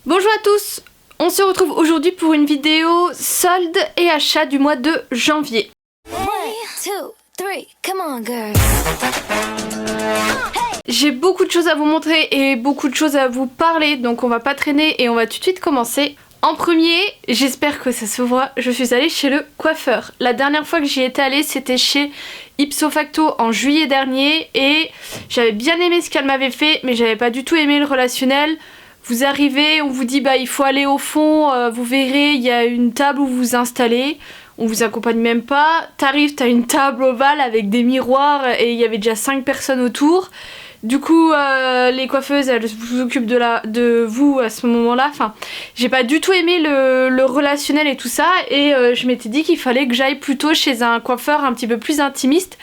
Bonjour à tous, on se retrouve aujourd'hui pour une vidéo solde et achat du mois de janvier. 1, 2, 3, come on girls. J'ai beaucoup de choses à vous montrer et beaucoup de choses à vous parler, donc on va pas traîner et on va tout de suite commencer. En premier, j'espère que ça se voit, je suis allée chez le coiffeur. La dernière fois que j'y étais allée, c'était chez Ipso Facto en juillet dernier et j'avais bien aimé ce qu'elle m'avait fait, mais j'avais pas du tout aimé le relationnel. Vous arrivez, on vous dit il faut aller au fond, vous verrez, il y a une table où vous vous installez, on vous accompagne même pas. T'arrives, t'as une table ovale avec des miroirs et il y avait déjà 5 personnes autour. Du coup, les coiffeuses, elles vous occupent de vous à ce moment-là. Enfin, j'ai pas du tout aimé le relationnel et tout ça. Et je m'étais dit qu'il fallait que j'aille plutôt chez un coiffeur un petit peu plus intimiste.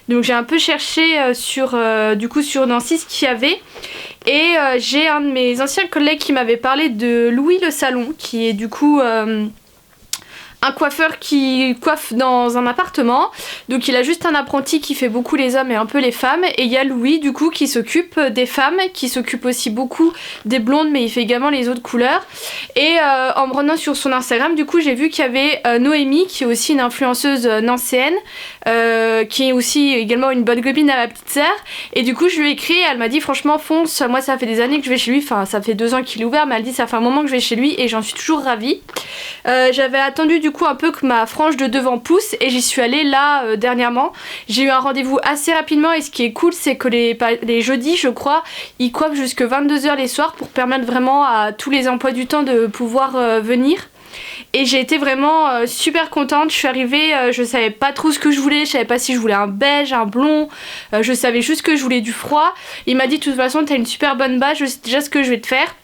Donc j'ai un peu cherché sur Nancy ce qu'il y avait. Et j'ai un de mes anciens collègues qui m'avait parlé de Louis le Salon, qui est du coup un coiffeur qui coiffe dans un appartement. Donc il a juste un apprenti qui fait beaucoup les hommes et un peu les femmes. Et il y a Louis du coup qui s'occupe des femmes, qui s'occupe aussi beaucoup des blondes, mais il fait également les autres couleurs. Et en me rendant sur son Instagram, du coup j'ai vu qu'il y avait Noémie, qui est aussi une influenceuse nancéenne, qui est aussi également une bonne copine à ma petite sœur. Et du coup je lui ai écrit, elle m'a dit franchement fonce, moi ça fait des années que je vais chez lui, enfin ça fait 2 ans qu'il est ouvert, mais elle dit ça fait un moment que je vais chez lui et j'en suis toujours ravie. J'avais attendu du coup un peu que ma frange de devant pousse et j'y suis allée là dernièrement. J'ai eu un rendez-vous assez rapidement et ce qui est cool c'est que les jeudis je crois ils coiffent jusque 22h les soirs pour permettre vraiment à tous les emplois du temps de pouvoir venir. Et j'ai été vraiment super contente. Je suis arrivée, je savais pas trop ce que je voulais. Je savais pas si je voulais un beige, un blond. Je savais juste que je voulais du froid. Il m'a dit de toute façon t'as une super bonne base, je sais déjà ce que je vais te faire.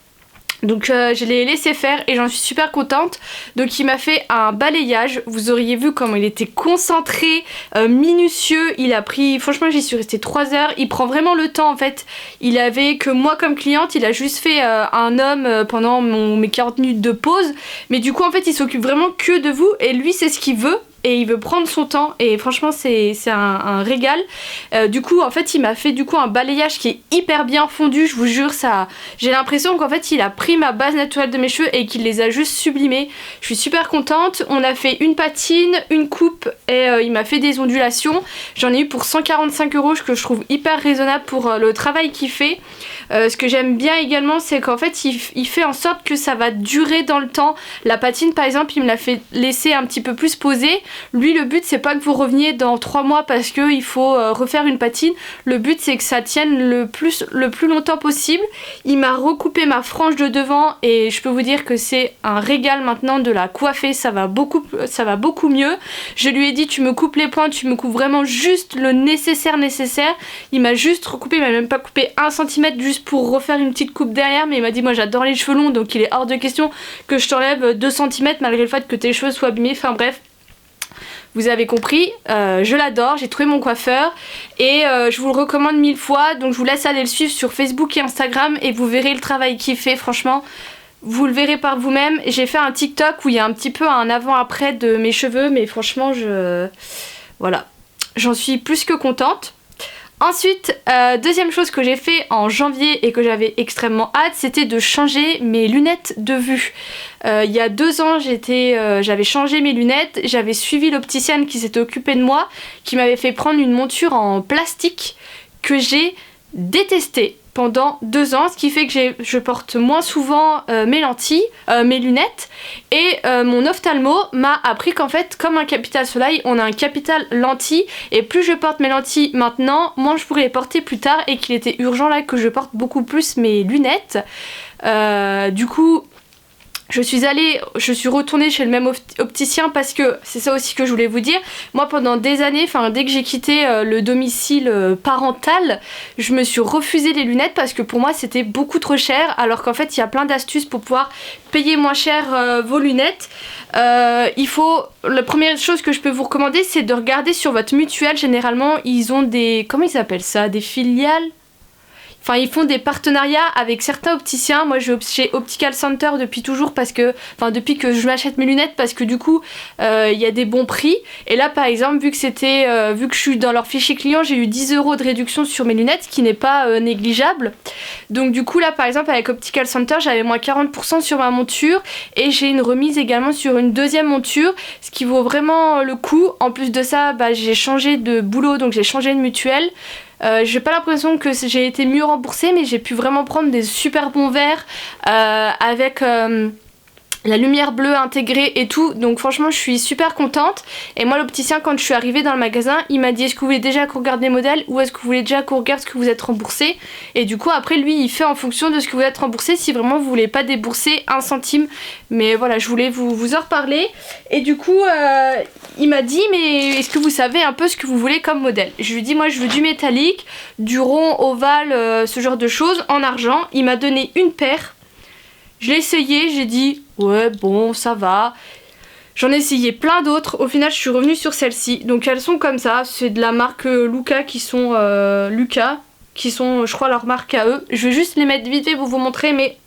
Donc je l'ai laissé faire et j'en suis super contente. Donc il m'a fait un balayage. Vous auriez vu comment il était concentré, minutieux. Il a pris, franchement j'y suis restée 3 heures. Il prend vraiment le temps en fait. Il avait que moi comme cliente. Il a juste fait un homme pendant mes 40 minutes de pause. Mais du coup en fait il s'occupe vraiment que de vous. Et lui c'est ce qu'il veut. Et il veut prendre son temps et franchement c'est un régal. Du coup en fait il m'a fait du coup un balayage qui est hyper bien fondu, je vous jure. Ça, j'ai l'impression qu'en fait il a pris ma base naturelle de mes cheveux et qu'il les a juste sublimés. Je suis super contente. On a fait une patine, une coupe et il m'a fait des ondulations. J'en ai eu pour 145 €, ce que je trouve hyper raisonnable pour le travail qu'il fait. Ce que j'aime bien également c'est qu'en fait il fait en sorte que ça va durer dans le temps. La patine par exemple il me l'a fait laisser un petit peu plus posée. Lui le but c'est pas que vous reveniez dans 3 mois parce qu'il faut refaire une patine. Le but c'est que ça tienne le plus longtemps possible. Il m'a recoupé ma frange de devant et je peux vous dire que c'est un régal maintenant de la coiffer. Ça va beaucoup mieux. Je lui ai dit tu me coupes les pointes, tu me coupes vraiment juste le nécessaire. Il m'a juste recoupé, il m'a même pas coupé 1 cm juste pour refaire une petite coupe derrière. Mais il m'a dit moi j'adore les cheveux longs donc il est hors de question que je t'enlève 2 cm malgré le fait que tes cheveux soient abîmés. Enfin bref. Vous avez compris, je l'adore, j'ai trouvé mon coiffeur et je vous le recommande 1000 fois. Donc je vous laisse aller le suivre sur Facebook et Instagram et vous verrez le travail qu'il fait. Franchement, vous le verrez par vous-même. J'ai fait un TikTok où il y a un petit peu un avant-après de mes cheveux, mais franchement, voilà, j'en suis plus que contente. Ensuite, deuxième chose que j'ai fait en janvier et que j'avais extrêmement hâte, c'était de changer mes lunettes de vue. Il y a 2 ans, j'avais changé mes lunettes, j'avais suivi l'opticienne qui s'était occupée de moi, qui m'avait fait prendre une monture en plastique que j'ai détestée pendant 2 ans, ce qui fait que je porte moins souvent mes lunettes. Et mon ophtalmo m'a appris qu'en fait, comme un capital soleil, on a un capital lentille. Et plus je porte mes lentilles maintenant, moins je pourrais les porter plus tard. Et qu'il était urgent là que je porte beaucoup plus mes lunettes. Du coup, je suis retournée chez le même opticien parce que c'est ça aussi que je voulais vous dire. Moi pendant des années, dès que j'ai quitté le domicile parental, je me suis refusé les lunettes parce que pour moi c'était beaucoup trop cher, alors qu'en fait il y a plein d'astuces pour pouvoir payer moins cher vos lunettes. La première chose que je peux vous recommander c'est de regarder sur votre mutuelle. Généralement ils ont des, comment ils appellent ça, des filiales. Enfin, ils font des partenariats avec certains opticiens. Moi, je vais chez Optical Center depuis toujours depuis que je m'achète mes lunettes parce que du coup, il y a des bons prix. Et là, par exemple, vu que je suis dans leur fichier client, j'ai eu 10 € de réduction sur mes lunettes, ce qui n'est pas négligeable. Donc du coup, là, par exemple, avec Optical Center, j'avais moins 40% sur ma monture et j'ai une remise également sur une deuxième monture, ce qui vaut vraiment le coup. En plus de ça, j'ai changé de boulot, donc j'ai changé de mutuelle. J'ai pas l'impression que j'ai été mieux remboursée, mais j'ai pu vraiment prendre des super bons verres avec la lumière bleue intégrée et tout, donc franchement je suis super contente. Et moi l'opticien, quand je suis arrivée dans le magasin, il m'a dit est-ce que vous voulez déjà qu'on regarde les modèles ou est-ce que vous voulez déjà qu'on regarde ce que vous êtes remboursé. Et du coup après lui il fait en fonction de ce que vous êtes remboursé si vraiment vous voulez pas débourser un centime. Mais voilà, je voulais vous en reparler. Et du coup il m'a dit mais est-ce que vous savez un peu ce que vous voulez comme modèle. Je lui ai dit moi je veux du métallique, du rond, ovale, ce genre de choses en argent. Il m'a donné une paire. Je l'ai essayé, j'ai dit ouais bon ça va. J'en ai essayé plein d'autres, au final je suis revenue sur celle-ci. Donc elles sont comme ça, c'est de la marque Luca qui sont je crois leur marque à eux. Je vais juste les mettre vite fait pour vous montrer, mais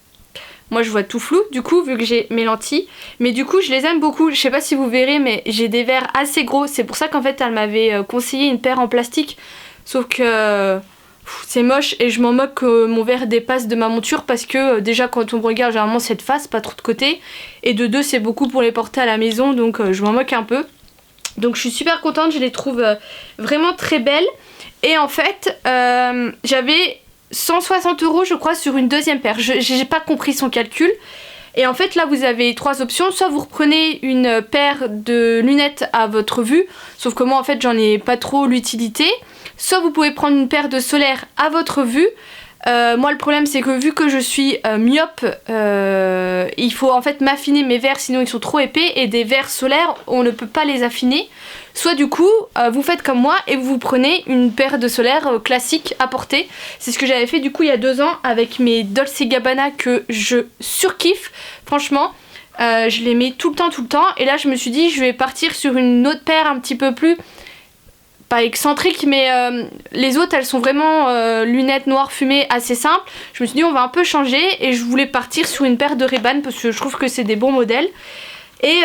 moi je vois tout flou du coup vu que j'ai mes lentilles. Mais du coup je les aime beaucoup, je sais pas si vous verrez mais j'ai des verres assez gros. C'est pour ça qu'en fait elle m'avait conseillé une paire en plastique. Sauf que c'est moche et je m'en moque que mon verre dépasse de ma monture parce que déjà quand on me regarde généralement c'est de face, pas trop de côté, et de deux c'est beaucoup pour les porter à la maison, donc je m'en moque un peu. Donc je suis super contente, je les trouve vraiment très belles. Et en fait j'avais 160 € je crois sur une deuxième paire, j'ai pas compris son calcul. Et en fait là vous avez trois options, soit vous reprenez une paire de lunettes à votre vue, sauf que moi en fait j'en ai pas trop l'utilité. Soit vous pouvez prendre une paire de solaire à votre vue. Moi le problème c'est que vu que je suis myope, il faut en fait m'affiner mes verres sinon ils sont trop épais, et des verres solaires on ne peut pas les affiner. Soit du coup vous faites comme moi et vous prenez une paire de solaire classique à porter. C'est ce que j'avais fait du coup il y a 2 ans avec mes Dolce & Gabbana que je surkiffe franchement. Je les mets tout le temps et là je me suis dit je vais partir sur une autre paire un petit peu plus pas excentrique, mais les autres elles sont vraiment lunettes noires fumées assez simples. Je me suis dit on va un peu changer et je voulais partir sur une paire de Ray-Ban parce que je trouve que c'est des bons modèles. Et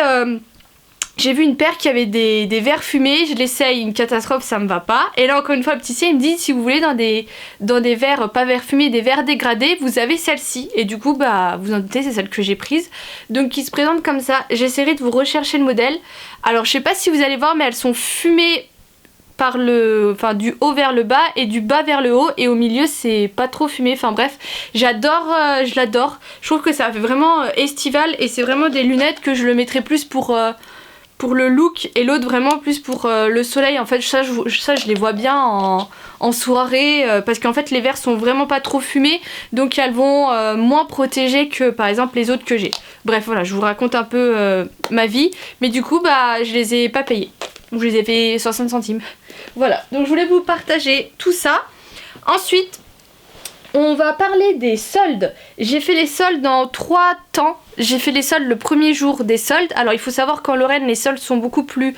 j'ai vu une paire qui avait des verres fumés, je l'essaye, une catastrophe, ça me va pas. Et là encore une fois le petit il me dit si vous voulez dans des verres, pas verres fumés, des verres dégradés, vous avez celle-ci. Et du coup vous en doutez c'est celle que j'ai prise. Donc qui se présente comme ça. J'essaierai de vous rechercher le modèle. Alors je sais pas si vous allez voir mais elles sont fumées du haut vers le bas et du bas vers le haut, et au milieu c'est pas trop fumé. Enfin bref, je l'adore. Je trouve que ça fait vraiment estival et c'est vraiment des lunettes que je le mettrais plus pour le look, et l'autre vraiment plus pour le soleil. En fait ça je les vois bien en soirée parce qu'en fait les verres sont vraiment pas trop fumés, donc elles vont moins protéger que par exemple les autres que j'ai. Bref voilà, je vous raconte un peu ma vie, mais du coup je les ai pas payés. Je les ai fait 60 centimes. Voilà, donc je voulais vous partager tout ça. Ensuite, on va parler des soldes. J'ai fait les soldes en 3 temps. J'ai fait les soldes le premier jour des soldes. Alors il faut savoir qu'en Lorraine, les soldes sont beaucoup plus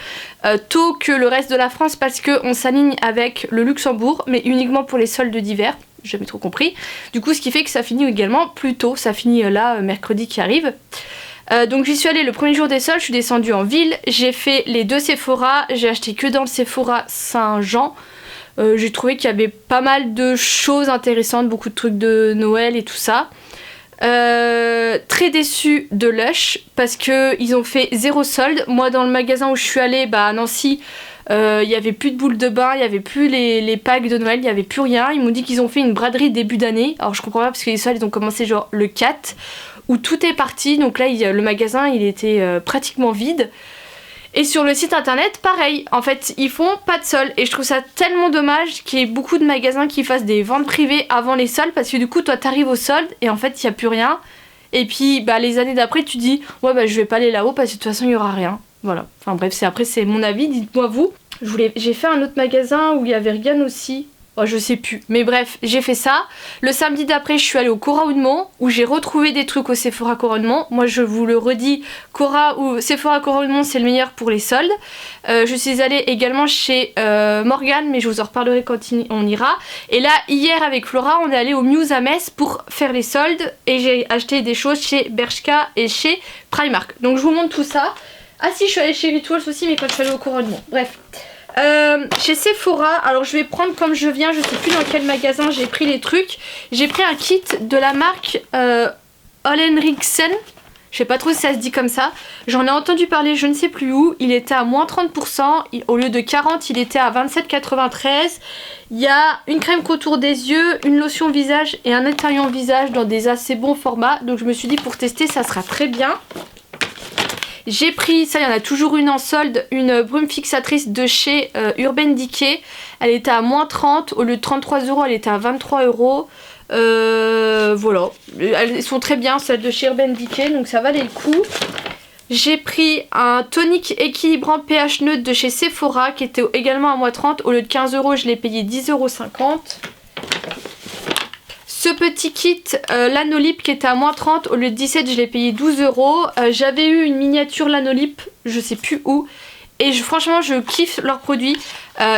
tôt que le reste de la France parce qu'on s'aligne avec le Luxembourg, mais uniquement pour les soldes d'hiver. J'ai jamais trop compris. Du coup, ce qui fait que ça finit également plus tôt. Ça finit là, mercredi qui arrive. Donc j'y suis allée le premier jour des soldes, je suis descendue en ville, j'ai fait les 2 Sephora, j'ai acheté que dans le Sephora Saint-Jean. J'ai trouvé qu'il y avait pas mal de choses intéressantes, beaucoup de trucs de Noël et tout ça. Très déçue de Lush parce qu'ils ont fait 0 solde. Moi dans le magasin où je suis allée, à Nancy, il n'y avait plus de boules de bain, il n'y avait plus les packs de Noël, il n'y avait plus rien. Ils m'ont dit qu'ils ont fait une braderie début d'année. Alors je comprends pas parce que les soldes ils ont commencé genre le 4 où tout est parti. Donc là le magasin il était pratiquement vide. Et sur le site internet pareil, en fait ils font pas de soldes. Et je trouve ça tellement dommage qu'il y ait beaucoup de magasins qui fassent des ventes privées avant les soldes, parce que du coup toi t'arrives au solde et en fait il n'y a plus rien. Et puis les années d'après tu dis ouais je vais pas aller là-haut parce que de toute façon il y aura rien. Voilà, enfin bref, c'est mon avis, dites-moi vous. J'ai fait un autre magasin où il y avait rien aussi. Oh, je sais plus, mais bref, j'ai fait ça. Le samedi d'après, je suis allée au Cora Oudemont où j'ai retrouvé des trucs au Sephora Cora Oudemont. Moi, je vous le redis, Sephora Cora Oudemont, c'est le meilleur pour les soldes. Je suis allée également chez Morgane, mais je vous en reparlerai quand on ira. Et là, hier avec Flora, on est allé au Muse à Metz pour faire les soldes et j'ai acheté des choses chez Bershka et chez Primark. Donc je vous montre tout ça. Ah si, je suis allée chez Rituals aussi, mais quand je suis allée au Cora Oudemont. Bref. Chez Sephora, alors je vais prendre comme je viens, je sais plus dans quel magasin j'ai pris les trucs. J'ai pris un kit de la marque Ollenriksen. Je sais pas trop si ça se dit comme ça. J'en ai entendu parler je ne sais plus où. Il était à moins 30%. Au lieu de 40, il était à 27,93. Il y a une crème contour des yeux, une lotion visage et un nettoyant visage dans des assez bons formats. Donc je me suis dit pour tester ça sera très bien. J'ai pris, ça il y en a toujours une en solde, une brume fixatrice de chez Urban Decay. Elle était à moins 30, au lieu de 33 €, elle était à 23 €. Voilà, elles sont très bien celles de chez Urban Decay, donc ça valait le coup. J'ai pris un tonique équilibrant pH neutre de chez Sephora qui était également à moins 30, au lieu de 15 €, je l'ai payé 10,50 €. Ce petit kit Lanolip qui était à moins 30, au lieu de 17 je l'ai payé 12 €. J'avais eu une miniature Lanolip, je sais plus où. Et franchement je kiffe leurs produits.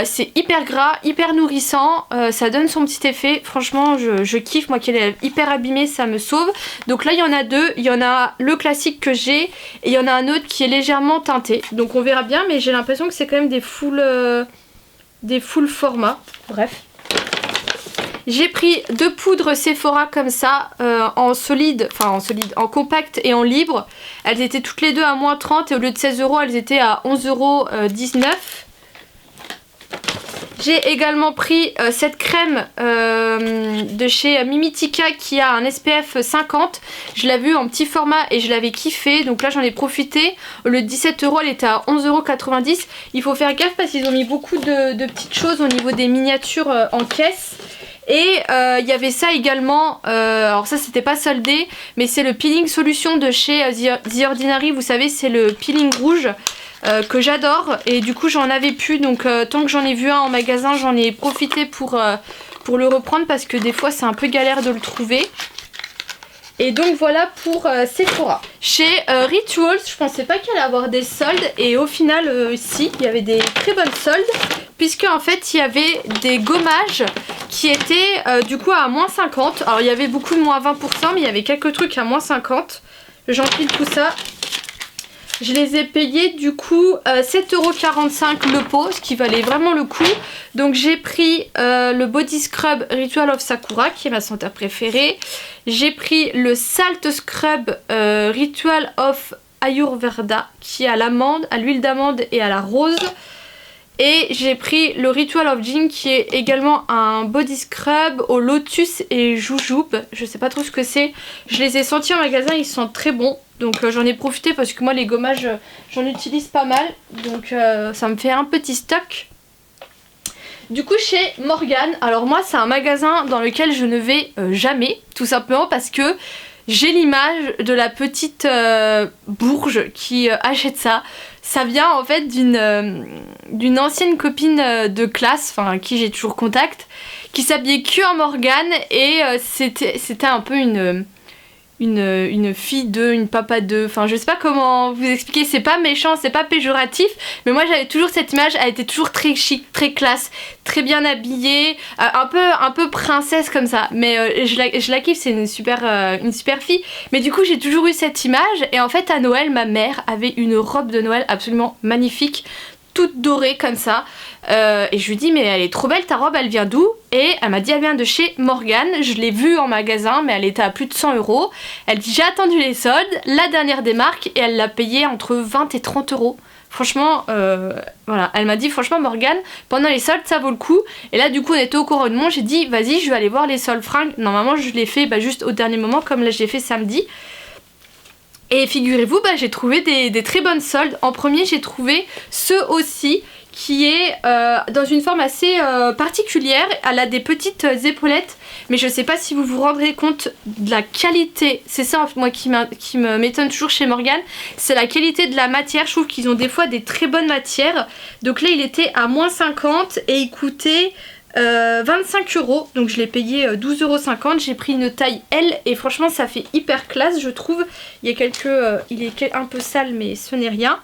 C'est hyper gras, hyper nourrissant, ça donne son petit effet. Franchement je kiffe, moi qui est hyper abîmée ça me sauve. Donc là il y en a deux, il y en a le classique que j'ai et il y en a un autre qui est légèrement teinté. Donc on verra bien mais j'ai l'impression que c'est quand même des full formats. Bref. J'ai pris deux poudres Sephora comme ça, en compact et en libre. Elles étaient toutes les deux à moins 30 et au lieu de 16 €, elles étaient à 11,19 €. J'ai également pris cette crème de chez Mimitica qui a un SPF 50. Je l'avais vue en petit format et je l'avais kiffé. Donc là j'en ai profité. Au lieu de 17 €, elle était à 11,90 €. Il faut faire gaffe parce qu'ils ont mis beaucoup de petites choses au niveau des miniatures en caisse. Et il y avait ça également, alors ça c'était pas soldé, mais c'est le peeling solution de chez The Ordinary, vous savez c'est le peeling rouge que j'adore et du coup j'en avais plus, donc tant que j'en ai vu un en magasin j'en ai profité pour le reprendre parce que des fois c'est un peu galère de le trouver. Et donc voilà pour Sephora. Chez Rituals, je pensais pas qu'il allait avoir des soldes et au final si, il y avait des très bonnes soldes puisque en fait il y avait des gommages qui étaient du coup à moins 50. Alors il y avait beaucoup de moins 20% mais il y avait quelques trucs à moins 50. J'empile tout ça. Je les ai payés du coup 7,45 € le pot, ce qui valait vraiment le coup. Donc j'ai pris le Body Scrub Ritual of Sakura, qui est ma senteur préférée. J'ai pris le Salt Scrub Ritual of Ayurveda, qui est à l'amande, à l'huile d'amande et à la rose. Et j'ai pris le Ritual of Jing qui est également un body scrub au lotus et joujube. Je sais pas trop ce que c'est. Je les ai sentis en magasin, ils sont très bons. Donc j'en ai profité parce que moi les gommages j'en utilise pas mal. Donc ça me fait un petit stock. Du coup chez Morgane, alors moi c'est un magasin dans lequel je ne vais jamais. Tout simplement parce que j'ai l'image de la petite bourge qui achète ça. Ça vient en fait d'une ancienne copine de classe, enfin à qui j'ai toujours contact, qui s'habillait que en Morgane et c'était un peu une fille d'eux, une papa d'eux, enfin je sais pas comment vous expliquer, c'est pas méchant, c'est pas péjoratif, mais moi j'avais toujours cette image, elle était toujours très chic, très classe, très bien habillée, un peu princesse comme ça, mais je la kiffe, c'est une super fille, mais du coup j'ai toujours eu cette image, et en fait à Noël, ma mère avait une robe de Noël absolument magnifique, toute dorée comme ça, et je lui dis mais elle est trop belle ta robe, elle vient d'où? Et elle m'a dit elle vient de chez Morgane, je l'ai vue en magasin mais elle était à plus de 100 €. Elle dit j'ai attendu les soldes, la dernière des marques, et elle l'a payé entre 20 et 30 €. Franchement, voilà, elle m'a dit franchement Morgane, pendant les soldes ça vaut le coup. Et là du coup on était au Cora Oudemont, j'ai dit vas-y je vais aller voir les soldes fringues. Normalement je l'ai fait juste au dernier moment comme là je l'ai fait samedi. Et figurez-vous, j'ai trouvé des très bonnes soldes. En premier, j'ai trouvé ce aussi, qui est dans une forme assez particulière. Elle a des petites épaulettes, mais je sais pas si vous vous rendrez compte de la qualité. C'est ça, moi, qui m'étonne toujours chez Morgane. C'est la qualité de la matière. Je trouve qu'ils ont des fois des très bonnes matières. Donc là, il était à moins 50 et il coûtait 25 €, donc je l'ai payé 12,50 €. J'ai pris une taille L et franchement ça fait hyper classe je trouve. Il y a il est un peu sale mais ce n'est rien.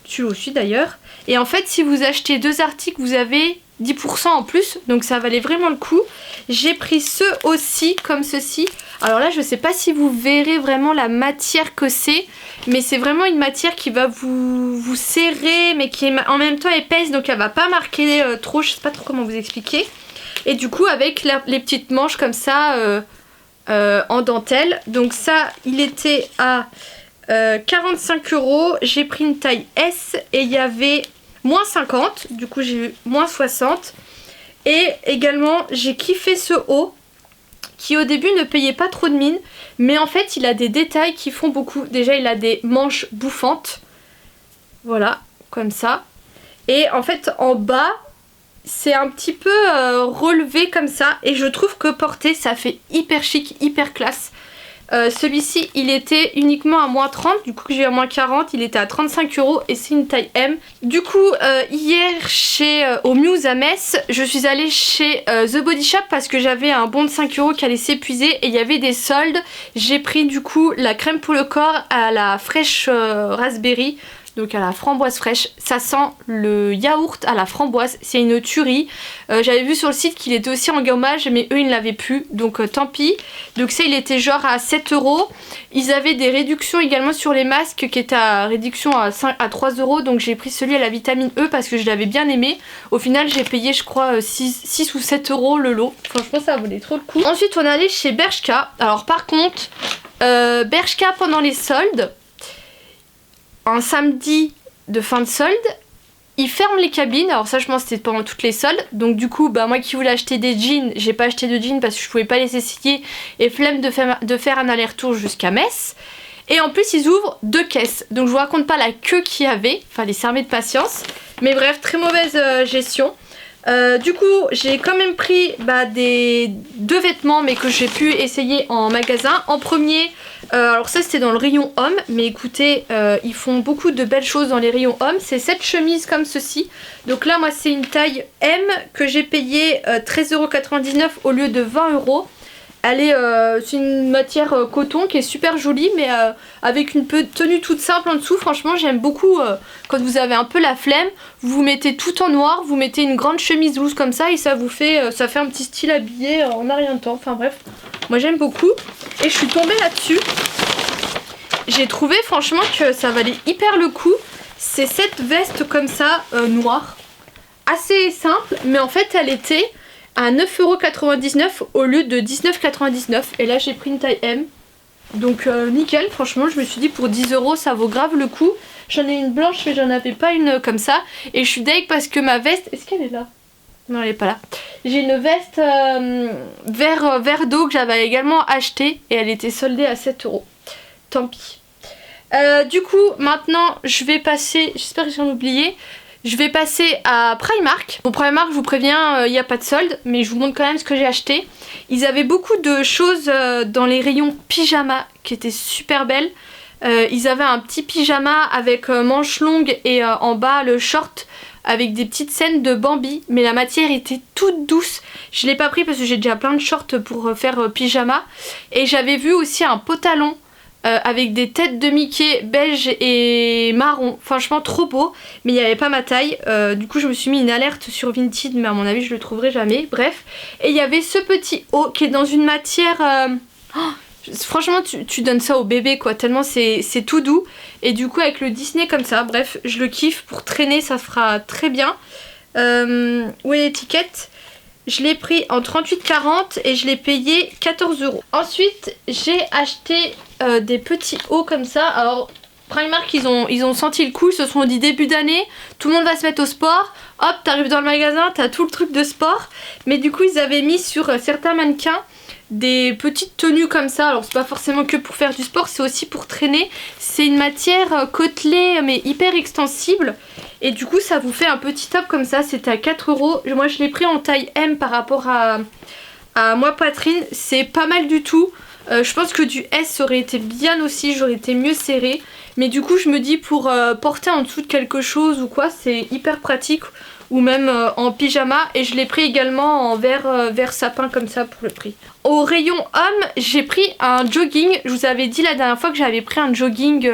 Celui-là aussi d'ailleurs. Et en fait si vous achetez 2 articles vous avez 10% en plus, donc ça valait vraiment le coup. J'ai pris ceux aussi comme ceci. Alors là je sais pas si vous verrez vraiment la matière que c'est, mais c'est vraiment une matière qui va vous serrer mais qui est en même temps épaisse, donc elle va pas marquer trop, je sais pas trop comment vous expliquer. Et du coup avec les petites manches comme ça en dentelle, donc ça il était à 45 €. J'ai pris une taille S et il y avait moins 50, du coup j'ai eu moins 60. Et également j'ai kiffé ce haut qui au début ne payait pas trop de mine, mais en fait il a des détails qui font beaucoup. Déjà il a des manches bouffantes, voilà, comme ça. Et en fait en bas c'est un petit peu relevé comme ça, et je trouve que porter ça fait hyper chic, hyper classe. Celui-ci il était uniquement à moins 30, du coup j'ai eu à moins 40, il était à 35 € et c'est une taille M. Du coup hier au Muse à Metz, je suis allée chez The Body Shop parce que j'avais un bon de 5 € qui allait s'épuiser et il y avait des soldes. J'ai pris du coup la crème pour le corps à la fraîche raspberry, donc à la framboise fraîche. Ça sent le yaourt à la framboise, c'est une tuerie. J'avais vu sur le site qu'il était aussi en gommage, mais eux ils ne l'avaient plus, donc tant pis. Donc ça il était genre à 7 €. Ils avaient des réductions également sur les masques qui étaient à réduction à 3 €, donc j'ai pris celui à la vitamine E parce que je l'avais bien aimé. Au final j'ai payé je crois 6 ou 7 € le lot, franchement ça valait trop le coup. Ensuite on est allé chez Bershka. Alors par contre Bershka pendant les soldes, un samedi de fin de solde, ils ferment les cabines. Alors ça je pense que c'était pendant toutes les soldes. Donc du coup bah moi qui voulais acheter des jeans, j'ai pas acheté de jeans parce que je pouvais pas les essayer et flemme de faire un aller-retour jusqu'à Metz. Et en plus ils ouvrent 2 caisses. Donc je vous raconte pas la queue qu'il y avait, fallait s'armer de patience. Mais bref, très mauvaise gestion. Du coup j'ai quand même pris des 2 vêtements mais que j'ai pu essayer en magasin. En premier, alors ça c'était dans le rayon homme, mais écoutez ils font beaucoup de belles choses dans les rayons hommes. C'est cette chemise comme ceci. Donc là moi c'est une taille M que j'ai payé 13,99 € au lieu de 20 €. C'est une matière coton qui est super jolie, mais avec une tenue toute simple en dessous. Franchement j'aime beaucoup quand vous avez un peu la flemme, vous mettez tout en noir, vous mettez une grande chemise loose comme ça et ça fait un petit style habillé en un rien de temps. Enfin bref, moi j'aime beaucoup et je suis tombée là-dessus. J'ai trouvé franchement que ça valait hyper le coup. C'est cette veste comme ça noire, assez simple, mais en fait elle était à 9,99 € au lieu de 19,99 €. Et là j'ai pris une taille M. Donc nickel, franchement je me suis dit pour 10 € ça vaut grave le coup. J'en ai une blanche mais j'en avais pas une comme ça. Et je suis deg parce que ma veste, est-ce qu'elle est là? Non elle est pas là. J'ai une veste vert d'eau que j'avais également achetée et elle était soldée à 7 €. Tant pis. Du coup maintenant je vais passer, j'espère que j'en ai oublié. Je vais passer à Primark. Bon Primark je vous préviens il n'y a pas de solde, mais je vous montre quand même ce que j'ai acheté. Ils avaient beaucoup de choses dans les rayons pyjama qui étaient super belles. Ils avaient un petit pyjama avec manches longues et en bas le short avec des petites scènes de Bambi, mais la matière était toute douce. Je l'ai pas pris parce que j'ai déjà plein de shorts pour faire pyjama. Et j'avais vu aussi un pantalon avec des têtes de Mickey beige et marron, franchement trop beau, mais il n'y avait pas ma taille. Du coup je me suis mis une alerte sur Vinted, mais à mon avis je le trouverai jamais, bref. Et il y avait ce petit haut qui est dans une matière franchement tu donnes ça au bébé quoi, tellement c'est tout doux. Et du coup avec le Disney comme ça, bref je le kiffe, pour traîner ça fera très bien. Où est l'étiquette? Je l'ai pris en 38,40 et je l'ai payé 14 €. Ensuite j'ai acheté des petits hauts comme ça. Alors Primark ils ont senti le coup, ils se sont dit début d'année, tout le monde va se mettre au sport. Hop, t'arrives dans le magasin, t'as tout le truc de sport. Mais du coup ils avaient mis sur certains mannequins des petites tenues comme ça. Alors c'est pas forcément que pour faire du sport, c'est aussi pour traîner. C'est une matière côtelée mais hyper extensible. Et du coup ça vous fait un petit top comme ça, c'était à 4 €. Moi je l'ai pris en taille M par rapport à moi poitrine, c'est pas mal du tout. Je pense que du S aurait été bien aussi, j'aurais été mieux serrée. Mais du coup je me dis pour porter en dessous de quelque chose ou quoi, c'est hyper pratique. ou même en pyjama, et je l'ai pris également en vert sapin comme ça pour le prix. Au rayon homme, j'ai pris un jogging. Je vous avais dit la dernière fois que j'avais pris un jogging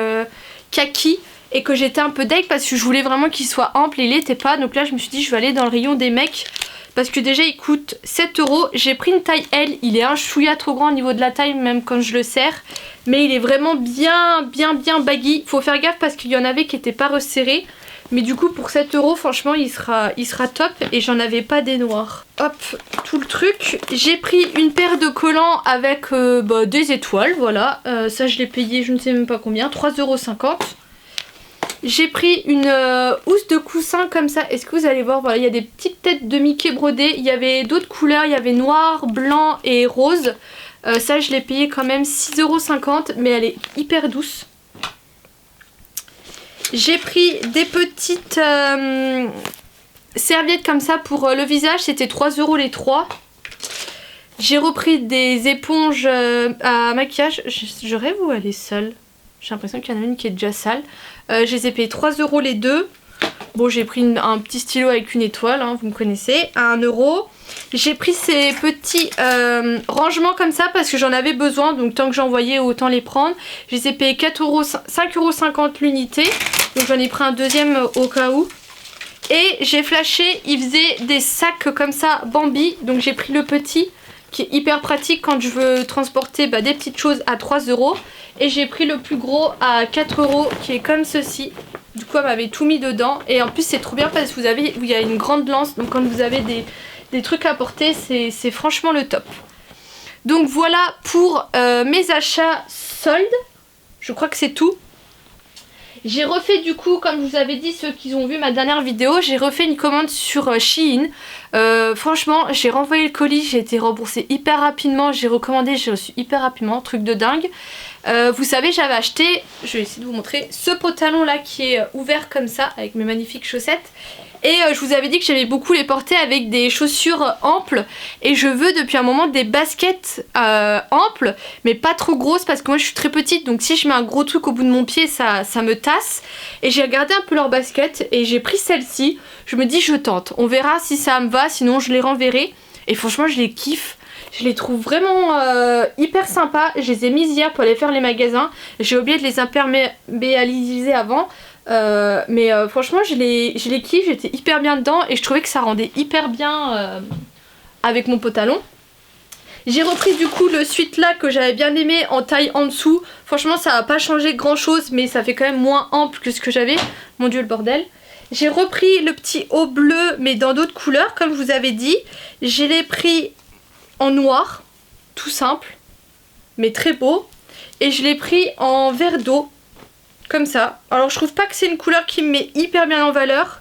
kaki et que j'étais un peu deg parce que je voulais vraiment qu'il soit ample et il l'était pas. Donc là je me suis dit je vais aller dans le rayon des mecs parce que déjà il coûte 7 €. J'ai pris une taille L, il est un chouïa trop grand au niveau de la taille même quand je le serre. Mais il est vraiment bien baggy. Faut faire gaffe parce qu'il y en avait qui n'étaient pas resserrés. Mais du coup pour 7 € franchement il sera top et j'en avais pas des noirs. Hop, tout le truc. J'ai pris une paire de collants avec des étoiles, voilà. Ça je l'ai payé je ne sais même pas combien, 3,50 €. J'ai pris une housse de coussin comme ça. Est-ce que vous allez voir, voilà, il y a des petites têtes de Mickey brodées. Il y avait d'autres couleurs, il y avait noir, blanc et rose. Ça je l'ai payé quand même 6,50 €, mais elle est hyper douce. J'ai pris des petites serviettes comme ça pour le visage, c'était 3 € les 3. J'ai repris des éponges à maquillage, je rêve ou elle est seule. J'ai l'impression qu'il y en a une qui est déjà sale. Je les ai payés 3 € les deux. Bon, j'ai pris un petit stylo avec une étoile, hein, vous me connaissez, à 1 €. J'ai pris ces petits rangements comme ça parce que j'en avais besoin, donc tant que j'en voyais autant les prendre. Je les ai payés 5,50 € l'unité, donc j'en ai pris un deuxième au cas où. Et j'ai flashé, il faisait des sacs comme ça Bambi, donc j'ai pris le petit qui est hyper pratique quand je veux transporter des petites choses à 3 €. Et j'ai pris le plus gros à 4 € qui est comme ceci. Du coup elle m'avait tout mis dedans et en plus c'est trop bien parce que vous avez, il y a une grande lance, donc quand vous avez des trucs à porter c'est franchement le top. Donc voilà pour mes achats soldes, je crois que c'est tout. J'ai refait du coup, comme je vous avais dit, ceux qui ont vu ma dernière vidéo, j'ai refait une commande sur Shein. Franchement, j'ai renvoyé le colis, j'ai été remboursée hyper rapidement, j'ai recommandé, j'ai reçu hyper rapidement, truc de dingue. Vous savez, j'avais acheté, je vais essayer de vous montrer, ce pantalon là qui est ouvert comme ça, avec mes magnifiques chaussettes. Et je vous avais dit que j'aimais beaucoup les porter avec des chaussures amples. Et je veux depuis un moment des baskets amples, mais pas trop grosses parce que moi je suis très petite. Donc si je mets un gros truc au bout de mon pied, ça me tasse. Et j'ai regardé un peu leurs baskets et j'ai pris celle-ci. Je me dis je tente, on verra si ça me va, sinon je les renverrai. Et franchement je les kiffe. Je les trouve vraiment hyper sympas. Je les ai mises hier pour aller faire les magasins. J'ai oublié de les imperméabiliser avant. Mais franchement je les kiffe, j'étais hyper bien dedans et je trouvais que ça rendait hyper bien avec mon pantalon. J'ai repris du coup le sweat là que j'avais bien aimé en taille en dessous. Franchement ça n'a pas changé grand chose mais ça fait quand même moins ample que ce que j'avais. Mon dieu le bordel. J'ai repris le petit haut bleu mais dans d'autres couleurs comme je vous avais dit. Je l'ai pris en noir, tout simple mais très beau. Et je l'ai pris en vert d'eau. Comme ça. Alors je trouve pas que c'est une couleur qui me met hyper bien en valeur.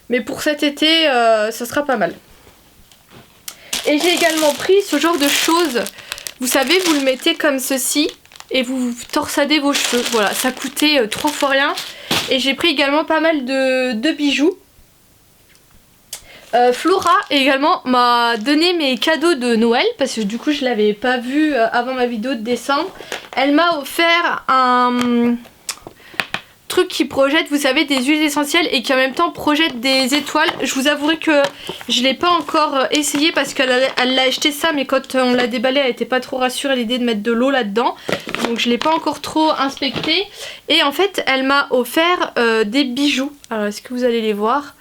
Mais pour cet été, ça sera pas mal. Et j'ai également pris ce genre de choses. Vous savez, vous le mettez comme ceci. Et vous torsadez vos cheveux. Voilà, ça coûtait 3 fois rien. Et j'ai pris également pas mal de bijoux. Flora également m'a donné mes cadeaux de Noël. Parce que du coup je l'avais pas vu avant ma vidéo de décembre. Elle m'a offert un truc qui projette, vous savez, des huiles essentielles et qui en même temps projette des étoiles. Je vous avouerai que je l'ai pas encore essayé parce qu'elle l'a acheté ça, mais quand on l'a déballé elle était pas trop rassurée à l'idée de mettre de l'eau là-dedans, donc je l'ai pas encore trop inspecté. Et en fait elle m'a offert des bijoux. Alors est-ce que vous allez les voir?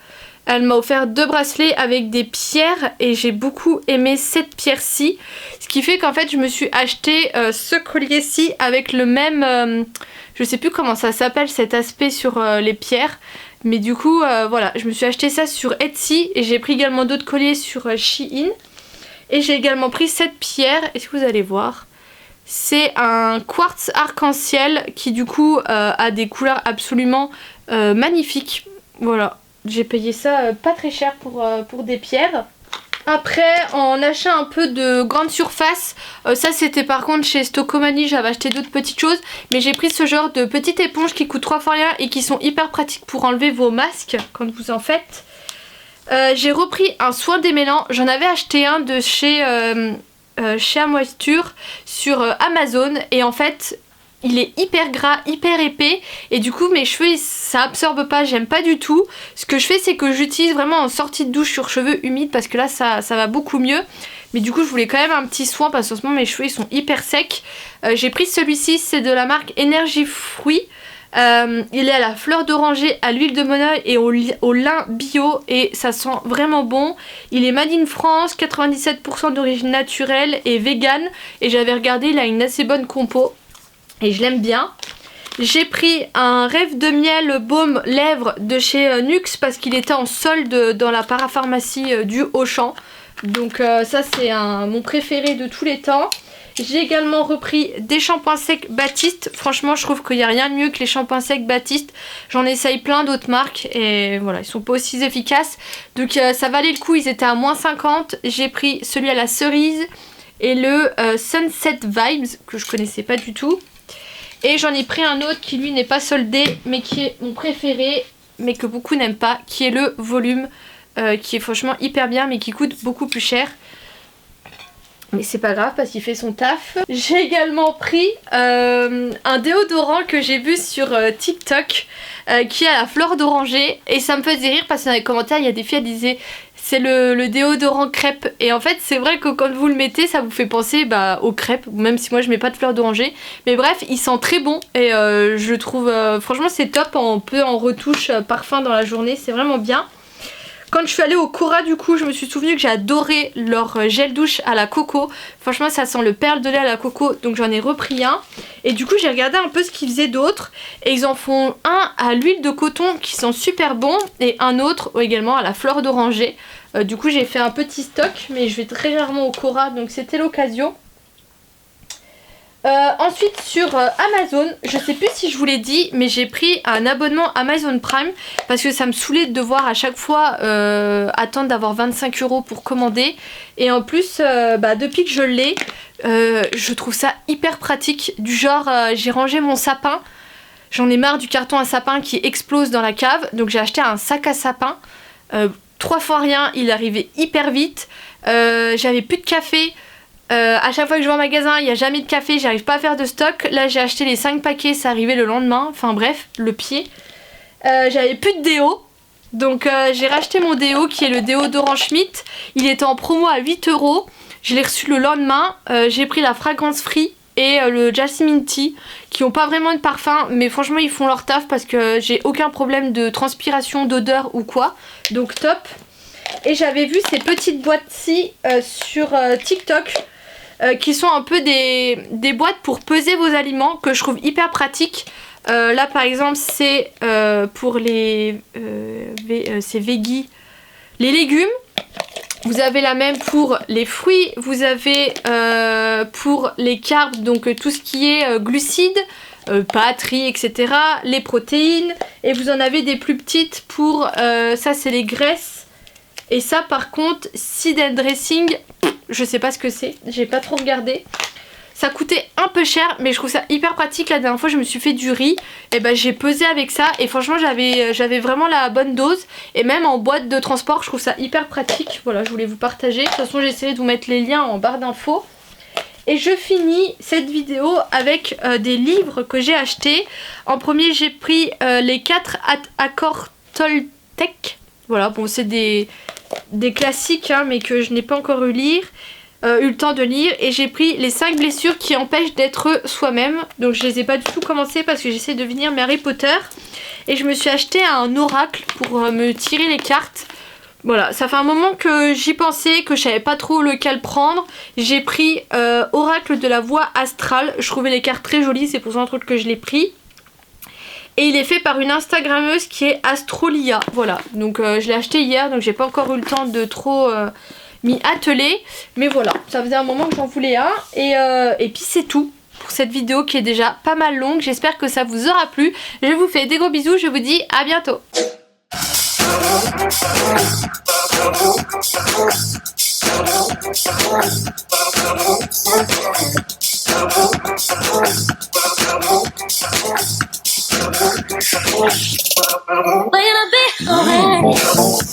Elle m'a offert 2 bracelets avec des pierres et j'ai beaucoup aimé cette pierre-ci. Ce qui fait qu'en fait je me suis acheté ce collier-ci avec le même... je sais plus comment ça s'appelle cet aspect sur les pierres. Mais du coup voilà, je me suis acheté ça sur Etsy. Et j'ai pris également d'autres colliers sur Shein. Et j'ai également pris cette pierre. Est-ce que vous allez voir? C'est un quartz arc-en-ciel qui du coup a des couleurs absolument magnifiques. Voilà. J'ai payé ça pas très cher pour des pierres. Après, en achat un peu de grande surface, ça c'était par contre chez Stockomanie, j'avais acheté d'autres petites choses. Mais j'ai pris ce genre de petites éponges qui coûtent 3 fois rien et qui sont hyper pratiques pour enlever vos masques quand vous en faites. J'ai repris un soin démêlant, j'en avais acheté un de chez Amoisture sur Amazon. Et en fait, il est hyper gras, hyper épais et du coup mes cheveux ça absorbe pas, j'aime pas du tout. Ce que je fais c'est que j'utilise vraiment en sortie de douche sur cheveux humides parce que là ça va beaucoup mieux. Mais du coup je voulais quand même un petit soin parce qu'en ce moment mes cheveux ils sont hyper secs. J'ai pris celui-ci, c'est de la marque Energy Fruit. Il est à la fleur d'oranger, à l'huile de monoeil et au lin bio et ça sent vraiment bon. Il est made in France, 97% d'origine naturelle et vegan et j'avais regardé, il a une assez bonne compo et je l'aime bien. J'ai pris un Rêve de miel baume lèvres de chez Nuxe parce qu'il était en solde dans la parapharmacie du Auchan. Donc ça c'est mon préféré de tous les temps. J'ai également repris des shampoings secs Baptiste. Franchement, je trouve qu'il n'y a rien de mieux que les shampoings secs Baptiste. J'en essaye plein d'autres marques et voilà, ils sont pas aussi efficaces. Donc ça valait le coup, ils étaient à moins 50. J'ai pris celui à la cerise et le Sunset Vibes que je connaissais pas du tout. Et j'en ai pris un autre qui lui n'est pas soldé mais qui est mon préféré mais que beaucoup n'aiment pas, qui est le Volume, qui est franchement hyper bien mais qui coûte beaucoup plus cher. Mais c'est pas grave parce qu'il fait son taf. J'ai également pris un déodorant que j'ai vu sur TikTok qui est à la fleur d'oranger. Et ça me faisait rire parce que dans les commentaires il y a des filles qui disaient c'est le déodorant crêpe. Et en fait c'est vrai que quand vous le mettez ça vous fait penser aux crêpes. Même si moi je mets pas de fleur d'oranger. Mais bref il sent très bon. Et je trouve franchement c'est top. On peut en retouche parfum dans la journée. C'est vraiment bien. Quand je suis allée au Cora du coup je me suis souvenu que j'ai adoré leur gel douche à la coco. Franchement ça sent le perle de lait à la coco donc j'en ai repris un. Et du coup j'ai regardé un peu ce qu'ils faisaient d'autres. Et ils en font un à l'huile de coton qui sent super bon. Et un autre également à la fleur d'oranger. Du coup j'ai fait un petit stock mais je vais très rarement au Cora donc c'était l'occasion. Ensuite sur Amazon, je sais plus si je vous l'ai dit mais j'ai pris un abonnement Amazon Prime parce que ça me saoulait de devoir à chaque fois attendre d'avoir 25 € pour commander et en plus depuis que je l'ai je trouve ça hyper pratique du genre j'ai rangé mon sapin, j'en ai marre du carton à sapin qui explose dans la cave donc j'ai acheté un sac à sapin 3 fois rien, il arrivait hyper vite, j'avais plus de café. À chaque fois que je vais en magasin il n'y a jamais de café, j'arrive pas à faire de stock. Là j'ai acheté les 5 paquets, ça arrivait le lendemain. Enfin bref, le pied. J'avais plus de déo. Donc j'ai racheté mon déo qui est le déodorant Schmitt. Il était en promo à 8 €. Je l'ai reçu le lendemain. J'ai pris la fragrance Free et le Jasmine Tea qui ont pas vraiment de parfum mais franchement ils font leur taf parce que j'ai aucun problème de transpiration, d'odeur ou quoi. Donc top. Et j'avais vu ces petites boîtes-ci sur TikTok. Qui sont un peu des boîtes pour peser vos aliments que je trouve hyper pratiques. Là par exemple c'est pour les c'est veggie, les légumes. Vous avez la même pour les fruits, vous avez pour les carbs, donc tout ce qui est glucides, pâtes, riz, etc. Les protéines et vous en avez des plus petites pour ça c'est les graisses. Et ça par contre, seed and dressing, je sais pas ce que c'est, j'ai pas trop regardé. Ça coûtait un peu cher mais je trouve ça hyper pratique. La dernière fois je me suis fait du riz et j'ai pesé avec ça et franchement j'avais vraiment la bonne dose. Et même en boîte de transport je trouve ça hyper pratique. Voilà, je voulais vous partager. De toute façon j'ai essayé de vous mettre les liens en barre d'infos. Et je finis cette vidéo avec des livres que j'ai achetés. En premier j'ai pris les 4 accords Toltec. Voilà, bon c'est des classiques mais que je n'ai pas encore eu le temps de lire. Et j'ai pris les 5 blessures qui empêchent d'être soi-même. Donc je les ai pas du tout commencé parce que j'essaie de devenir mes Harry Potter. Et je me suis acheté un oracle pour me tirer les cartes. Voilà, ça fait un moment que j'y pensais, que je savais pas trop lequel prendre. J'ai pris oracle de la voie astrale. Je trouvais les cartes très jolies, c'est pour ça entre autres que je l'ai pris. Et il est fait par une Instagrammeuse qui est Astrolia. Voilà, donc je l'ai acheté hier, donc j'ai pas encore eu le temps de trop m'y atteler. Mais voilà, ça faisait un moment que j'en voulais un. Et puis c'est tout pour cette vidéo qui est déjà pas mal longue. J'espère que ça vous aura plu. Je vous fais des gros bisous, je vous dis à bientôt. When I be